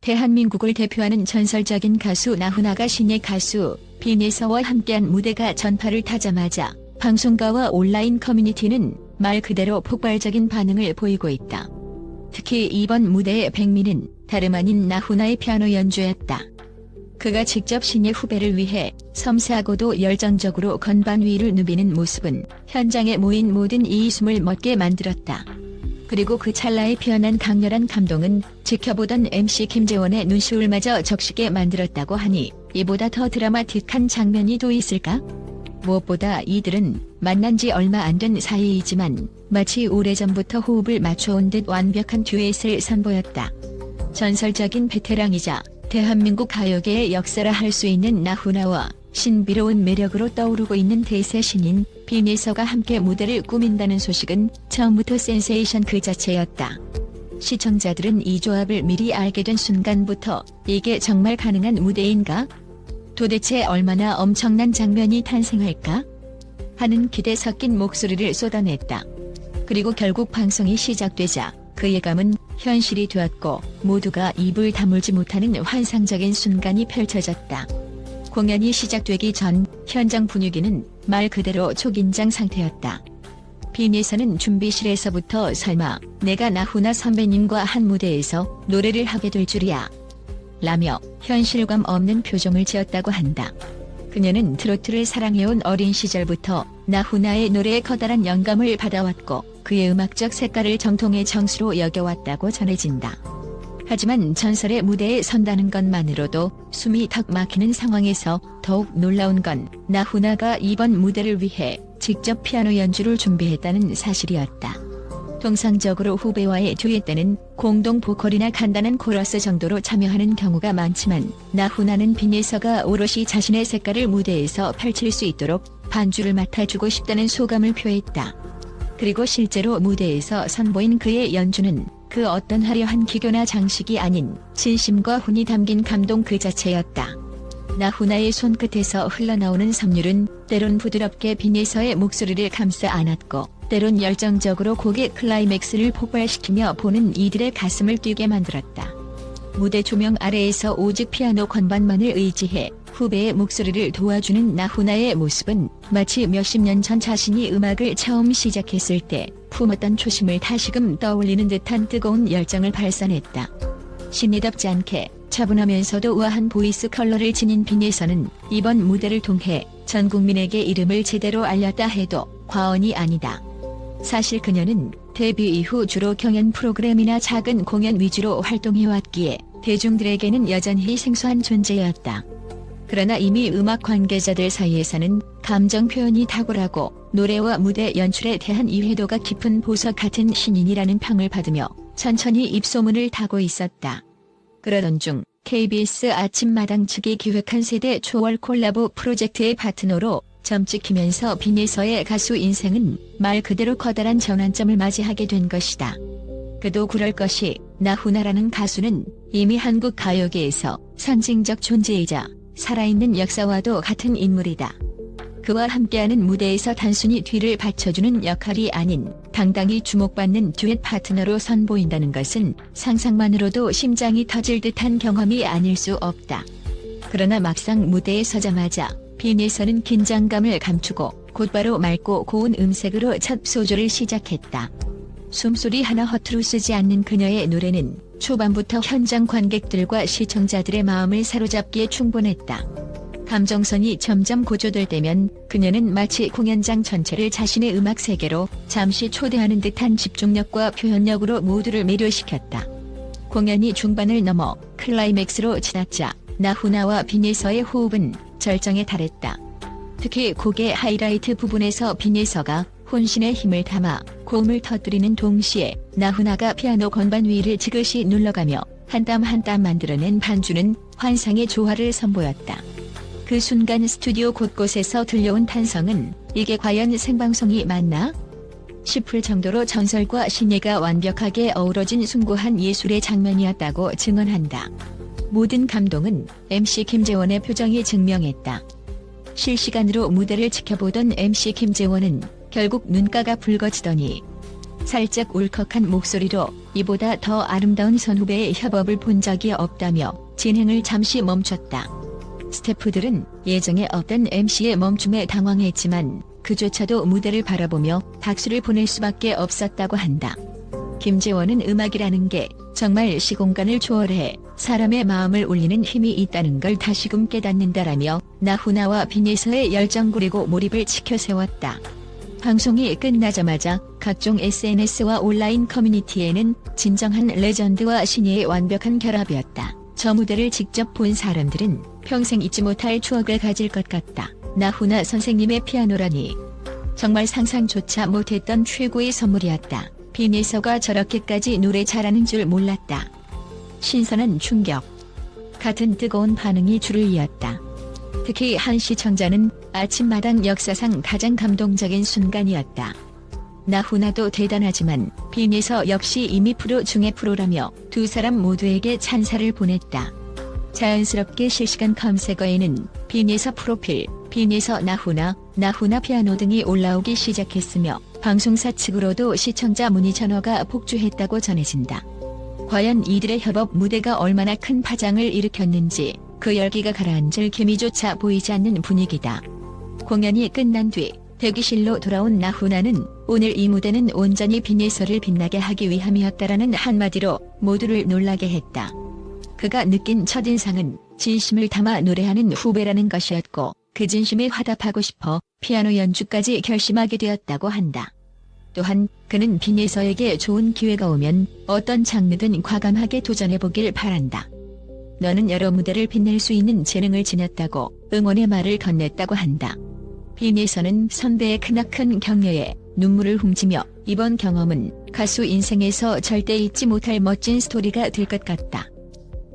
대한민국을 대표하는 전설적인 가수 나훈아가 신예 가수 빈예서와 함께한 무대가 전파를 타자마자 방송가와 온라인 커뮤니티는 말 그대로 폭발적인 반응을 보이고 있다. 특히 이번 무대의 백미는 다름 아닌 나훈아의 피아노 연주였다. 그가 직접 신예 후배를 위해 섬세하고도 열정적으로 건반 위를 누비는 모습은 현장에 모인 모든 이의 숨을 멎게 만들었다. 그리고 그 찰나의 피어난 강렬한 감동은 지켜보던 MC 김재원의 눈시울마저 적시게 만들었다고 하니 이보다 더 드라마틱한 장면이 또 있을까? 무엇보다 이들은 만난 지 얼마 안 된 사이이지만 마치 오래전부터 호흡을 맞춰온 듯 완벽한 듀엣을 선보였다. 전설적인 베테랑이자 대한민국 가요계의 역사라 할 수 있는 나훈아와 신비로운 매력으로 떠오르고 있는 대세 신인 빈예서가 함께 무대를 꾸민다는 소식은 처음부터 센세이션 그 자체였다. 시청자들은 이 조합을 미리 알게 된 순간부터 이게 정말 가능한 무대인가? 도대체 얼마나 엄청난 장면이 탄생할까? 하는 기대 섞인 목소리를 쏟아냈다. 그리고 결국 방송이 시작되자 그 예감은 현실이 되었고 모두가 입을 다물지 못하는 환상적인 순간이 펼쳐졌다. 공연이 시작되기 전 현장 분위기는 말 그대로 초긴장 상태였다. 빈예서는 준비실에서부터 설마 내가 나훈아 선배님과 한 무대에서 노래를 하게 될 줄이야 라며 현실감 없는 표정을 지었다고 한다. 그녀는 트로트를 사랑해온 어린 시절부터 나훈아의 노래에 커다란 영감을 받아왔고 그의 음악적 색깔을 정통의 정수로 여겨왔다고 전해진다. 하지만 전설의 무대에 선다는 것만으로도 숨이 턱 막히는 상황에서 더욱 놀라운 건 나훈아가 이번 무대를 위해 직접 피아노 연주를 준비했다는 사실이었다. 통상적으로 후배와의 듀엣 때는 공동 보컬이나 간단한 코러스 정도로 참여하는 경우가 많지만 나훈아는 빈예서가 오롯이 자신의 색깔을 무대에서 펼칠 수 있도록 반주를 맡아주고 싶다는 소감을 표했다. 그리고 실제로 무대에서 선보인 그의 연주는 그 어떤 화려한 기교나 장식이 아닌 진심과 혼이 담긴 감동 그 자체였다. 나훈아의 손끝에서 흘러나오는 선율은 때론 부드럽게 빈예서의 목소리를 감싸 안았고 때론 열정적으로 곡의 클라이맥스를 폭발시키며 보는 이들의 가슴을 뛰게 만들었다. 무대 조명 아래에서 오직 피아노 건반만을 의지해 후배의 목소리를 도와주는 나훈아의 모습은 마치 몇십 년 전 자신이 음악을 처음 시작했을 때 품었던 초심을 다시금 떠올리는 듯한 뜨거운 열정을 발산했다. 신이답지 않게 차분하면서도 우아한 보이스 컬러를 지닌 빈예서는 이번 무대를 통해 전 국민에게 이름을 제대로 알렸다 해도 과언이 아니다. 사실 그녀는 데뷔 이후 주로 경연 프로그램이나 작은 공연 위주로 활동해왔기에 대중들에게는 여전히 생소한 존재였다. 그러나 이미 음악 관계자들 사이에서는 감정 표현이 탁월하고 노래와 무대 연출에 대한 이해도가 깊은 보석 같은 신인이라는 평을 받으며 천천히 입소문을 타고 있었다. 그러던 중 KBS 아침마당 측이 기획한 세대 초월 콜라보 프로젝트의 파트너로 점찍히면서 빈예서의 가수 인생은 말 그대로 커다란 전환점을 맞이하게 된 것이다. 그도 그럴 것이 나훈아라는 가수는 이미 한국 가요계에서 상징적 존재이자 살아있는 역사와도 같은 인물이다. 그와 함께하는 무대에서 단순히 뒤를 받쳐주는 역할이 아닌 당당히 주목받는 듀엣 파트너로 선보인다는 것은 상상만으로도 심장이 터질 듯한 경험이 아닐 수 없다. 그러나 막상 무대에 서자마자 빈예서는 긴장감을 감추고 곧바로 맑고 고운 음색으로 첫 소조를 시작했다. 숨소리 하나 허투루 쓰지 않는 그녀의 노래는 초반부터 현장 관객들과 시청자들의 마음을 사로잡기에 충분했다. 감정선이 점점 고조될 때면 그녀는 마치 공연장 전체를 자신의 음악 세계로 잠시 초대하는 듯한 집중력과 표현력으로 모두를 매료시켰다. 공연이 중반을 넘어 클라이맥스로 지나자 나훈아와 빈예서의 호흡은 절정에 달했다. 특히 곡의 하이라이트 부분에서 빈예서가 혼신의 힘을 담아 고음을 터뜨리는 동시에 나훈아가 피아노 건반 위를 지그시 눌러가며 한 땀 한 땀 만들어낸 반주는 환상의 조화를 선보였다. 그 순간 스튜디오 곳곳에서 들려온 탄성은 이게 과연 생방송이 맞나? 싶을 정도로 전설과 신예가 완벽하게 어우러진 숭고한 예술의 장면이었다고 증언한다. 모든 감동은 MC 김재원의 표정이 증명했다. 실시간으로 무대를 지켜보던 MC 김재원은 결국 눈가가 붉어지더니 살짝 울컥한 목소리로 이보다 더 아름다운 선후배의 협업을 본 적이 없다며 진행을 잠시 멈췄다. 스태프들은 예정에 없던 MC의 멈춤에 당황했지만 그조차도 무대를 바라보며 박수를 보낼 수밖에 없었다고 한다. 김재원은 음악이라는 게 정말 시공간을 초월해 사람의 마음을 울리는 힘이 있다는 걸 다시금 깨닫는다라며 나훈아와 빈에서의 열정 그리고 몰입을 지켜세웠다. 방송이 끝나자마자 각종 SNS와 온라인 커뮤니티에는 진정한 레전드와 신예의 완벽한 결합이었다. 저 무대를 직접 본 사람들은 평생 잊지 못할 추억을 가질 것 같다. 나훈아 선생님의 피아노라니 정말 상상조차 못했던 최고의 선물이었다. 빈에서가 저렇게까지 노래 잘하는 줄 몰랐다. 신선한 충격. 같은 뜨거운 반응이 줄을 이었다. 특히 한 시청자는 아침마당 역사상 가장 감동적인 순간이었다. 나훈아도 대단하지만 빈에서 역시 이미 프로 중의 프로라며 두 사람 모두에게 찬사를 보냈다. 자연스럽게 실시간 검색어에는 빈에서 프로필, 빈에서 나훈아, 나훈아 피아노 등이 올라오기 시작했으며 방송사 측으로도 시청자 문의 전화가 폭주했다고 전해진다. 과연 이들의 협업 무대가 얼마나 큰 파장을 일으켰는지 그 열기가 가라앉을 기미조차 보이지 않는 분위기다. 공연이 끝난 뒤 대기실로 돌아온 나훈아는 오늘 이 무대는 온전히 빈에서를 빛나게 하기 위함이었다라는 한마디로 모두를 놀라게 했다. 그가 느낀 첫인상은 진심을 담아 노래하는 후배라는 것이었고 그 진심에 화답하고 싶어 피아노 연주까지 결심하게 되었다고 한다. 또한 그는 빈에서에게 좋은 기회가 오면 어떤 장르든 과감하게 도전해보길 바란다. 너는 여러 무대를 빛낼 수 있는 재능을 지녔다고 응원의 말을 건넸다고 한다. 빈에서는 선배의 크나큰 격려에 눈물을 훔치며 이번 경험은 가수 인생에서 절대 잊지 못할 멋진 스토리가 될 것 같다.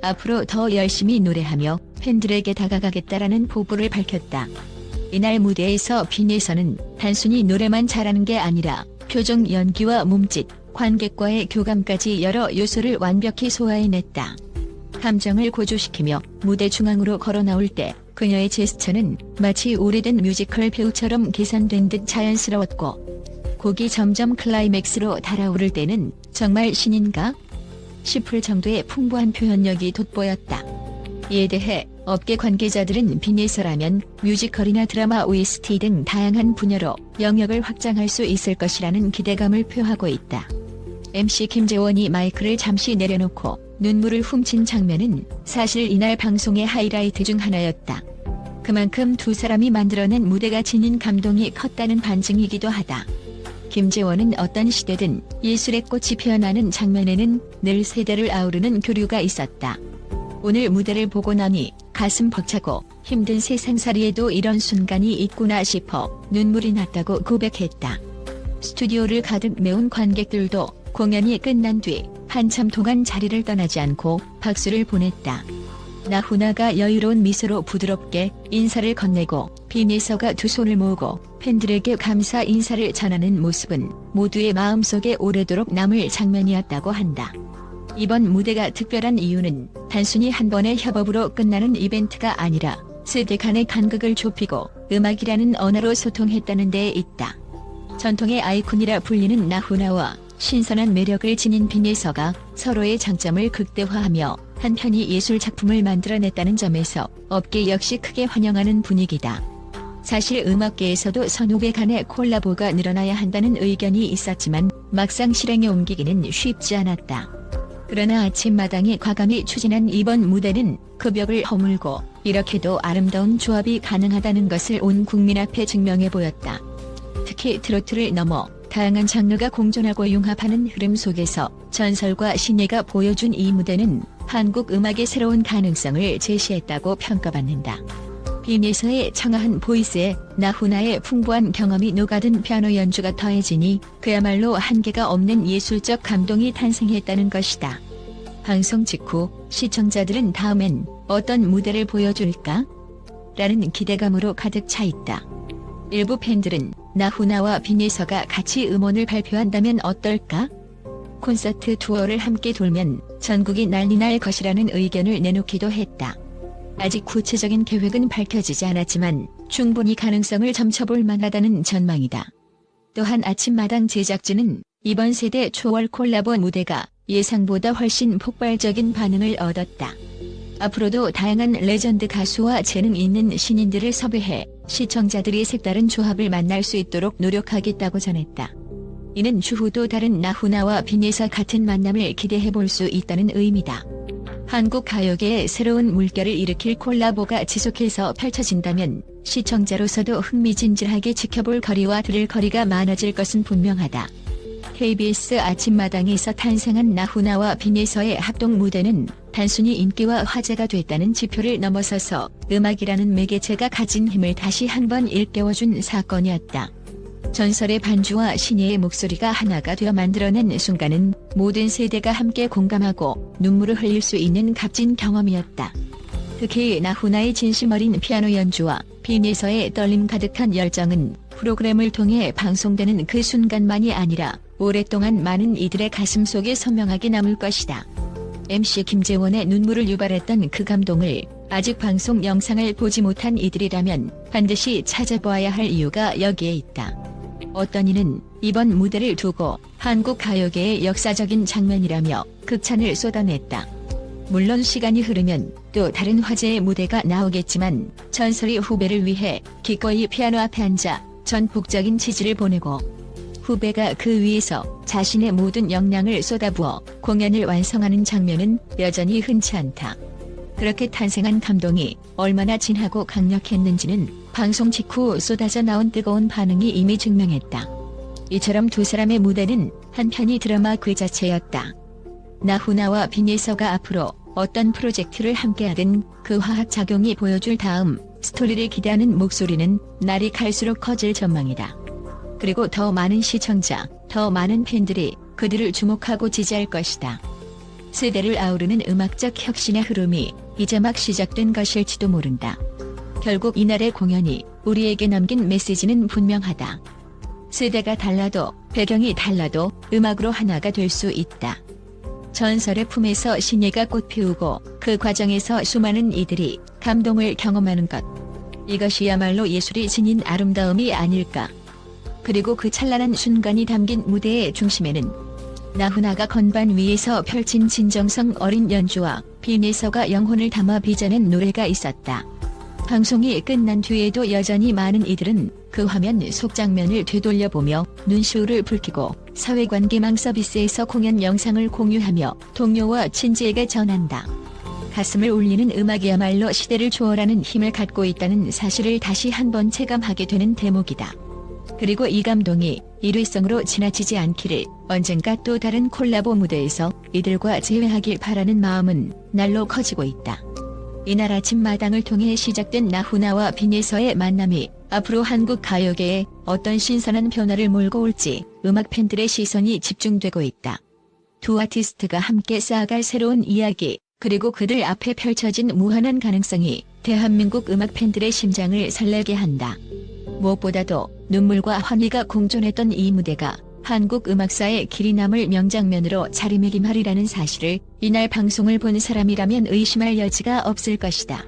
앞으로 더 열심히 노래하며 팬들에게 다가가겠다라는 포부를 밝혔다. 이날 무대에서 빈에서는 단순히 노래만 잘하는 게 아니라 표정 연기와 몸짓, 관객과의 교감까지 여러 요소를 완벽히 소화해냈다. 감정을 고조시키며 무대 중앙으로 걸어 나올 때 그녀의 제스처는 마치 오래된 뮤지컬 배우처럼 계산된 듯 자연스러웠고 곡이 점점 클라이맥스로 달아오를 때는 정말 신인가? 싶을 정도의 풍부한 표현력이 돋보였다. 이에 대해 업계 관계자들은 빈에서라면 뮤지컬이나 드라마 OST 등 다양한 분야로 영역을 확장할 수 있을 것이라는 기대감을 표하고 있다. MC 김재원이 마이크를 잠시 내려놓고 눈물을 훔친 장면은 사실 이날 방송의 하이라이트 중 하나였다. 그만큼 두 사람이 만들어낸 무대가 지닌 감동이 컸다는 반증이기도 하다. 김재원은 어떤 시대든 예술의 꽃이 피어나는 장면에는 늘 세대를 아우르는 교류가 있었다. 오늘 무대를 보고 나니 가슴 벅차고 힘든 세상살이에도 이런 순간이 있구나 싶어 눈물이 났다고 고백했다. 스튜디오를 가득 메운 관객들도 공연이 끝난 뒤 한참 동안 자리를 떠나지 않고 박수를 보냈다. 나훈아가 여유로운 미소로 부드럽게 인사를 건네고 빈에서가 두 손을 모으고 팬들에게 감사 인사를 전하는 모습은 모두의 마음속에 오래도록 남을 장면이었다고 한다. 이번 무대가 특별한 이유는 단순히 한 번의 협업으로 끝나는 이벤트가 아니라 세대 간의 간극을 좁히고 음악이라는 언어로 소통했다는 데에 있다. 전통의 아이콘이라 불리는 나훈아와 신선한 매력을 지닌 빈에서가 서로의 장점을 극대화하며 한 편의 예술 작품을 만들어냈다는 점에서 업계 역시 크게 환영하는 분위기다. 사실 음악계에서도 선후배 간의 콜라보가 늘어나야 한다는 의견이 있었지만 막상 실행에 옮기기는 쉽지 않았다. 그러나 아침마당이 과감히 추진한 이번 무대는 그 벽을 허물고 이렇게도 아름다운 조합이 가능하다는 것을 온 국민 앞에 증명해 보였다. 특히 트로트를 넘어 다양한 장르가 공존하고 융합하는 흐름 속에서 전설과 신예가 보여준 이 무대는 한국 음악의 새로운 가능성을 제시했다고 평가받는다. 빈에서의 청아한 보이스에 나훈아의 풍부한 경험이 녹아든 피아노 연주가 더해지니 그야말로 한계가 없는 예술적 감동이 탄생했다는 것이다. 방송 직후 시청자들은 다음엔 어떤 무대를 보여줄까? 라는 기대감으로 가득 차 있다. 일부 팬들은 나훈아와 빈에서가 같이 음원을 발표한다면 어떨까? 콘서트 투어를 함께 돌면 전국이 난리 날 것이라는 의견을 내놓기도 했다. 아직 구체적인 계획은 밝혀지지 않았지만 충분히 가능성을 점쳐볼 만하다는 전망이다. 또한 아침마당 제작진은 이번 세대 초월 콜라보 무대가 예상보다 훨씬 폭발적인 반응을 얻었다. 앞으로도 다양한 레전드 가수와 재능 있는 신인들을 섭외해 시청자들이 색다른 조합을 만날 수 있도록 노력하겠다고 전했다. 이는 추후도 다른 나훈아와 빈에서 같은 만남을 기대해볼 수 있다는 의미다. 한국 가요계에 새로운 물결을 일으킬 콜라보가 지속해서 펼쳐진다면 시청자로서도 흥미진진하게 지켜볼 거리와 들을 거리가 많아질 것은 분명하다. KBS 아침마당에서 탄생한 나훈아와 빈에서의 합동 무대는 단순히 인기와 화제가 됐다는 지표를 넘어서서 음악이라는 매개체가 가진 힘을 다시 한번 일깨워준 사건이었다. 전설의 반주와 신예의 목소리가 하나가 되어 만들어낸 순간은 모든 세대가 함께 공감하고 눈물을 흘릴 수 있는 값진 경험이었다. 특히 나훈아의 진심 어린 피아노 연주와 빈에서의 떨림 가득한 열정은 프로그램을 통해 방송되는 그 순간만이 아니라 오랫동안 많은 이들의 가슴 속에 선명하게 남을 것이다. MC 김재원의 눈물을 유발했던 그 감동을 아직 방송 영상을 보지 못한 이들이라면 반드시 찾아보아야 할 이유가 여기에 있다. 어떤 이는 이번 무대를 두고 한국 가요계의 역사적인 장면이라며 극찬을 쏟아냈다. 물론 시간이 흐르면 또 다른 화제의 무대가 나오겠지만 전설이 후배를 위해 기꺼이 피아노 앞에 앉아 전폭적인 지지를 보내고 후배가 그 위에서 자신의 모든 역량을 쏟아부어 공연을 완성하는 장면은 여전히 흔치 않다. 그렇게 탄생한 감동이 얼마나 진하고 강력했는지는 방송 직후 쏟아져 나온 뜨거운 반응이 이미 증명했다. 이처럼 두 사람의 무대는 한편의 드라마 그 자체였다. 나훈아와 빈에서가 앞으로 어떤 프로젝트를 함께하든 그 화학작용이 보여줄 다음 스토리를 기대하는 목소리는 날이 갈수록 커질 전망이다. 그리고 더 많은 시청자, 더 많은 팬들이 그들을 주목하고 지지할 것이다. 세대를 아우르는 음악적 혁신의 흐름이 이제 막 시작된 것일지도 모른다. 결국 이날의 공연이 우리에게 남긴 메시지는 분명하다. 세대가 달라도 배경이 달라도 음악으로 하나가 될 수 있다. 전설의 품에서 신예가 꽃피우고 그 과정에서 수많은 이들이 감동을 경험하는 것. 이것이야말로 예술이 지닌 아름다움이 아닐까. 그리고 그 찬란한 순간이 담긴 무대의 중심에는 나훈아가 건반 위에서 펼친 진정성 어린 연주와 빈에서가 영혼을 담아 빚어낸 노래가 있었다. 방송이 끝난 뒤에도 여전히 많은 이들은 그 화면 속 장면을 되돌려보며 눈시울을 붉히고 사회관계망 서비스에서 공연 영상을 공유하며 동료와 친지에게 전한다. 가슴을 울리는 음악이야말로 시대를 초월하는 힘을 갖고 있다는 사실을 다시 한번 체감하게 되는 대목이다. 그리고 이 감동이 일회성으로 지나치지 않기를 언젠가 또 다른 콜라보 무대에서 이들과 재회하길 바라는 마음은 날로 커지고 있다. 이날 아침마당을 통해 시작된 나훈아와 빈에서의 만남이 앞으로 한국 가요계에 어떤 신선한 변화를 몰고 올지 음악 팬들의 시선이 집중되고 있다. 두 아티스트가 함께 쌓아갈 새로운 이야기, 그리고 그들 앞에 펼쳐진 무한한 가능성이 대한민국 음악 팬들의 심장을 설레게 한다. 무엇보다도 눈물과 환희가 공존했던 이 무대가 한국 음악사에 길이 남을 명장면으로 자리매김하리라는 사실을 이날 방송을 본 사람이라면 의심할 여지가 없을 것이다.